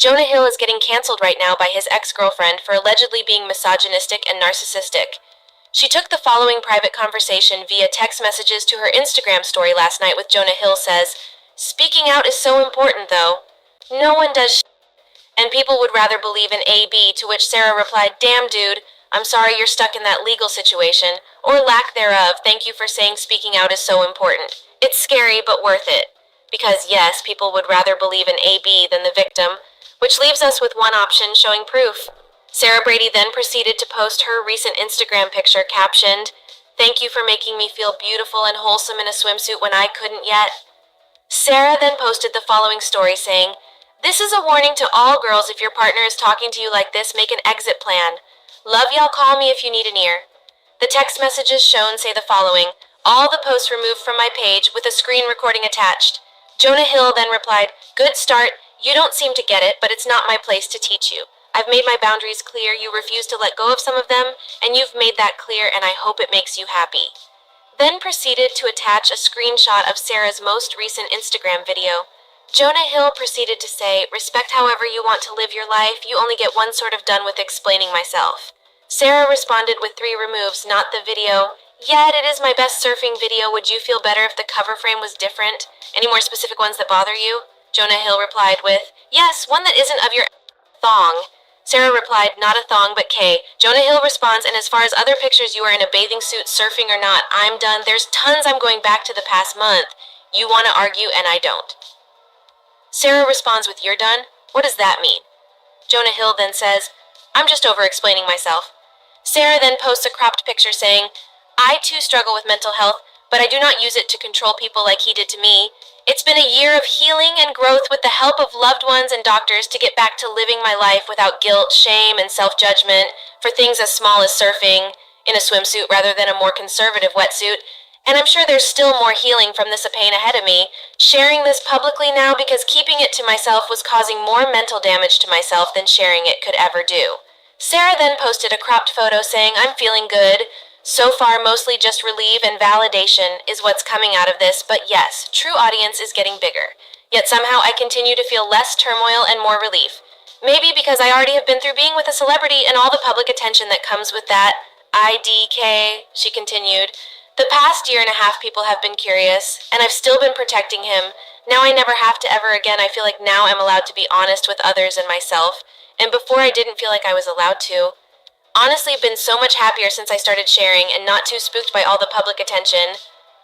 Jonah Hill is getting canceled right now by his ex-girlfriend for allegedly being misogynistic and narcissistic. She took the following private conversation via text messages to her Instagram story last night with Jonah Hill says, "Speaking out is so important though. No one does and people would rather believe in AB," to which Sarah replied, "Damn dude, I'm sorry you're stuck in that legal situation, or lack thereof. Thank you for saying speaking out is so important. It's scary but worth it." Because yes, people would rather believe in AB than the victim, which leaves us with one option showing proof. Sarah Brady then proceeded to post her recent Instagram picture captioned, "Thank you for making me feel beautiful and wholesome in a swimsuit when I couldn't yet." Sarah then posted the following story saying, "This is a warning to all girls. If your partner is talking to you like this, make an exit plan. Love y'all, call me if you need an ear." The text messages shown say the following, "All the posts removed from my page with a screen recording attached." Jonah Hill then replied, "Good start. You don't seem to get it, but it's not my place to teach you. I've made my boundaries clear. You refuse to let go of some of them, and you've made that clear, and I hope it makes you happy." Then proceeded to attach a screenshot of Sarah's most recent Instagram video. Jonah Hill proceeded to say, "Respect however you want to live your life. You only get one sort of done with explaining myself." Sarah responded with 3 removes, not the video. "Yet it is my best surfing video. Would you feel better if the cover frame was different? Any more specific ones that bother you?" Jonah Hill replied with, "Yes, one that isn't of your thong." Sarah replied, "Not a thong, but K." Jonah Hill responds, "And as far as other pictures, you are in a bathing suit, surfing or not, I'm done. There's tons. I'm going back to the past month. You want to argue, and I don't." Sarah responds with, "You're done? What does that mean?" Jonah Hill then says, "I'm just over-explaining myself." Sarah then posts a cropped picture saying, "I too struggle with mental health, but I do not use it to control people like he did to me. It's been a year of healing and growth with the help of loved ones and doctors to get back to living my life without guilt, shame, and self-judgment for things as small as surfing in a swimsuit rather than a more conservative wetsuit. And I'm sure there's still more healing from this pain ahead of me. Sharing this publicly now because keeping it to myself was causing more mental damage to myself than sharing it could ever do." Sarah then posted a cropped photo saying, "I'm feeling good. So far, mostly just relief and validation is what's coming out of this, but yes, true audience is getting bigger. Yet somehow I continue to feel less turmoil and more relief. Maybe because I already have been through being with a celebrity and all the public attention that comes with that. IDK," she continued. "The past year and a half people have been curious, and I've still been protecting him. Now I never have to ever again. I feel like now I'm allowed to be honest with others and myself, and before I didn't feel like I was allowed to. Honestly, I've been so much happier since I started sharing and not too spooked by all the public attention."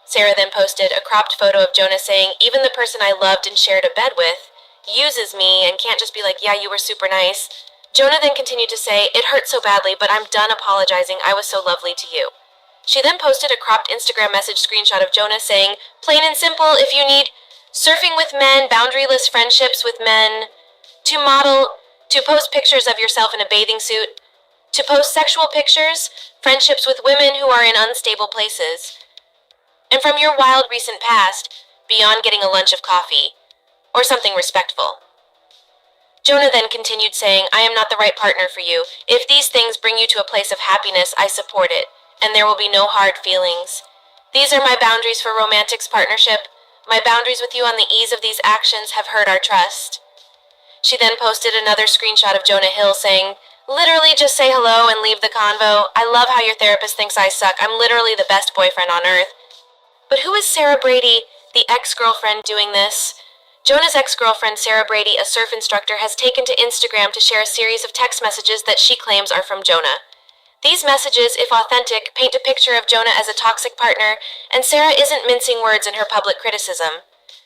Sarah then posted a cropped photo of Jonah saying, "Even the person I loved and shared a bed with uses me and can't just be like, 'Yeah, you were super nice.'" Jonah then continued to say, "It hurt so badly, but I'm done apologizing. I was so lovely to you." She then posted a cropped Instagram message screenshot of Jonah saying, "Plain and simple, if you need surfing with men, boundaryless friendships with men, to model, to post pictures of yourself in a bathing suit, to post sexual pictures, friendships with women who are in unstable places, and from your wild recent past, beyond getting a lunch of coffee, or something respectful." Jonah then continued saying, "I am not the right partner for you. If these things bring you to a place of happiness, I support it, and there will be no hard feelings. These are my boundaries for romantic partnership. My boundaries with you on the ease of these actions have hurt our trust." She then posted another screenshot of Jonah Hill saying, "Literally just say hello and leave the convo. I love how your therapist thinks I suck. I'm literally the best boyfriend on earth." But who is Sarah Brady, the ex-girlfriend, doing this? Jonah's ex-girlfriend, Sarah Brady, a surf instructor, has taken to Instagram to share a series of text messages that she claims are from Jonah. These messages, if authentic, paint a picture of Jonah as a toxic partner, and Sarah isn't mincing words in her public criticism.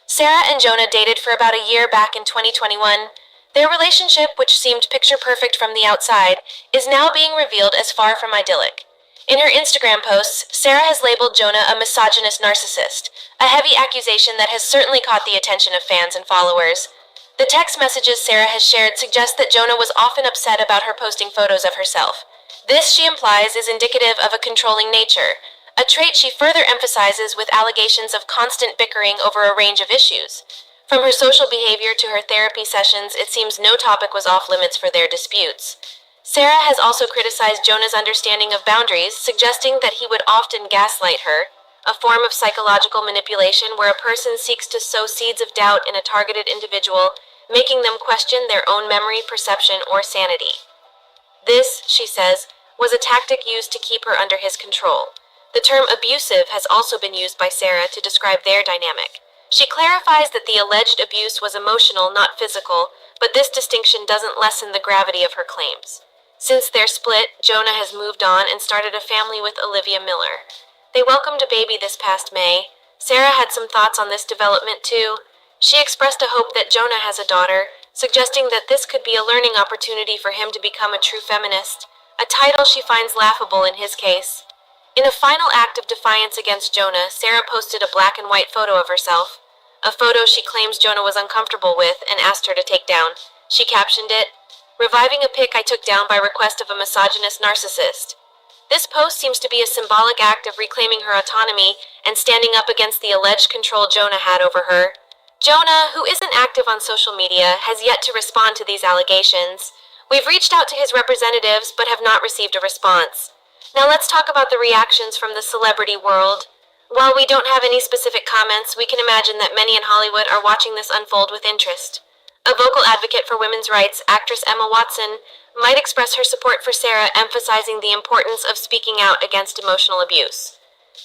Sarah and Jonah dated for about a year back in 2021. Their relationship, which seemed picture-perfect from the outside, is now being revealed as far from idyllic. In her Instagram posts, Sarah has labeled Jonah a misogynist narcissist, a heavy accusation that has certainly caught the attention of fans and followers. The text messages Sarah has shared suggest that Jonah was often upset about her posting photos of herself. This, she implies, is indicative of a controlling nature, a trait she further emphasizes with allegations of constant bickering over a range of issues. From her social behavior to her therapy sessions, it seems no topic was off limits for their disputes. Sarah has also criticized Jonah's understanding of boundaries, suggesting that he would often gaslight her, a form of psychological manipulation where a person seeks to sow seeds of doubt in a targeted individual, making them question their own memory, perception, or sanity. This, she says, was a tactic used to keep her under his control. The term abusive has also been used by Sarah to describe their dynamic. She clarifies that the alleged abuse was emotional, not physical, but this distinction doesn't lessen the gravity of her claims. Since their split, Jonah has moved on and started a family with Olivia Miller. They welcomed a baby this past May. Sarah had some thoughts on this development too. She expressed a hope that Jonah has a daughter, suggesting that this could be a learning opportunity for him to become a true feminist, a title she finds laughable in his case. In a final act of defiance against Jonah, Sarah posted a black and white photo of herself, a photo she claims Jonah was uncomfortable with and asked her to take down. She captioned it, "Reviving a pic I took down by request of a misogynist narcissist." This post seems to be a symbolic act of reclaiming her autonomy and standing up against the alleged control Jonah had over her. Jonah, who isn't active on social media, has yet to respond to these allegations. We've reached out to his representatives but have not received a response. Now let's talk about the reactions from the celebrity world. While we don't have any specific comments, we can imagine that many in Hollywood are watching this unfold with interest. A vocal advocate for women's rights, actress Emma Watson, might express her support for Sarah, emphasizing the importance of speaking out against emotional abuse.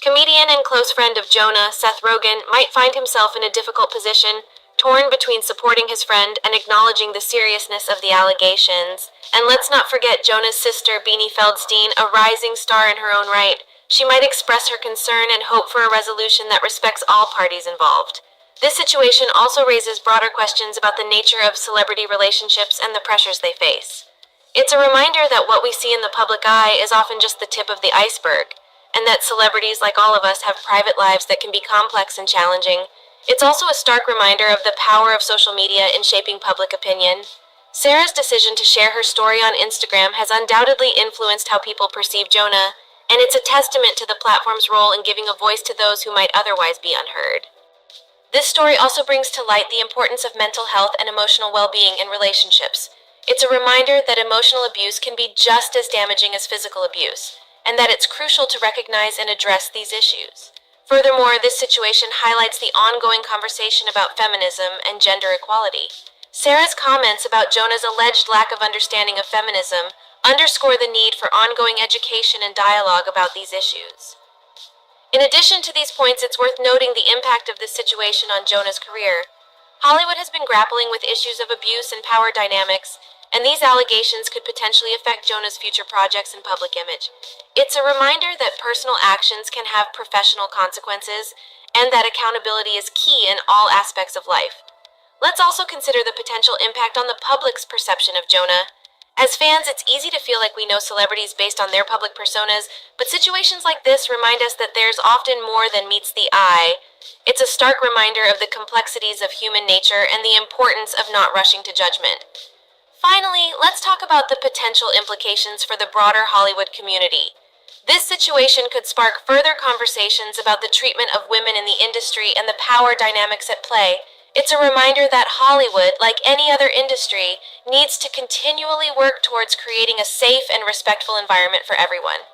Comedian and close friend of Jonah, Seth Rogen, might find himself in a difficult position, torn between supporting his friend and acknowledging the seriousness of the allegations. And let's not forget Jonah's sister, Beanie Feldstein, a rising star in her own right. She might express her concern and hope for a resolution that respects all parties involved. This situation also raises broader questions about the nature of celebrity relationships and the pressures they face. It's a reminder that what we see in the public eye is often just the tip of the iceberg, and that celebrities, like all of us, have private lives that can be complex and challenging. It's also a stark reminder of the power of social media in shaping public opinion. Sarah's decision to share her story on Instagram has undoubtedly influenced how people perceive Jonah, and it's a testament to the platform's role in giving a voice to those who might otherwise be unheard. This story also brings to light the importance of mental health and emotional well-being in relationships. It's a reminder that emotional abuse can be just as damaging as physical abuse, and that it's crucial to recognize and address these issues. Furthermore, this situation highlights the ongoing conversation about feminism and gender equality. Sarah's comments about Jonah's alleged lack of understanding of feminism underscore the need for ongoing education and dialogue about these issues. In addition to these points, it's worth noting the impact of this situation on Jonah's career. Hollywood has been grappling with issues of abuse and power dynamics, and these allegations could potentially affect Jonah's future projects and public image. It's a reminder that personal actions can have professional consequences, and that accountability is key in all aspects of life. Let's also consider the potential impact on the public's perception of Jonah. As fans, it's easy to feel like we know celebrities based on their public personas, but situations like this remind us that there's often more than meets the eye. It's a stark reminder of the complexities of human nature and the importance of not rushing to judgment. Finally, let's talk about the potential implications for the broader Hollywood community. This situation could spark further conversations about the treatment of women in the industry and the power dynamics at play. It's a reminder that Hollywood, like any other industry, needs to continually work towards creating a safe and respectful environment for everyone.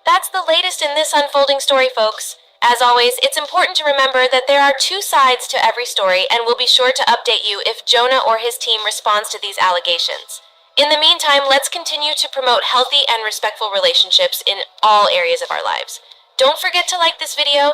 That's the latest in this unfolding story, folks. As always, it's important to remember that there are two sides to every story, and we'll be sure to update you if Jonah or his team responds to these allegations. In the meantime, let's continue to promote healthy and respectful relationships in all areas of our lives. Don't forget to like this video,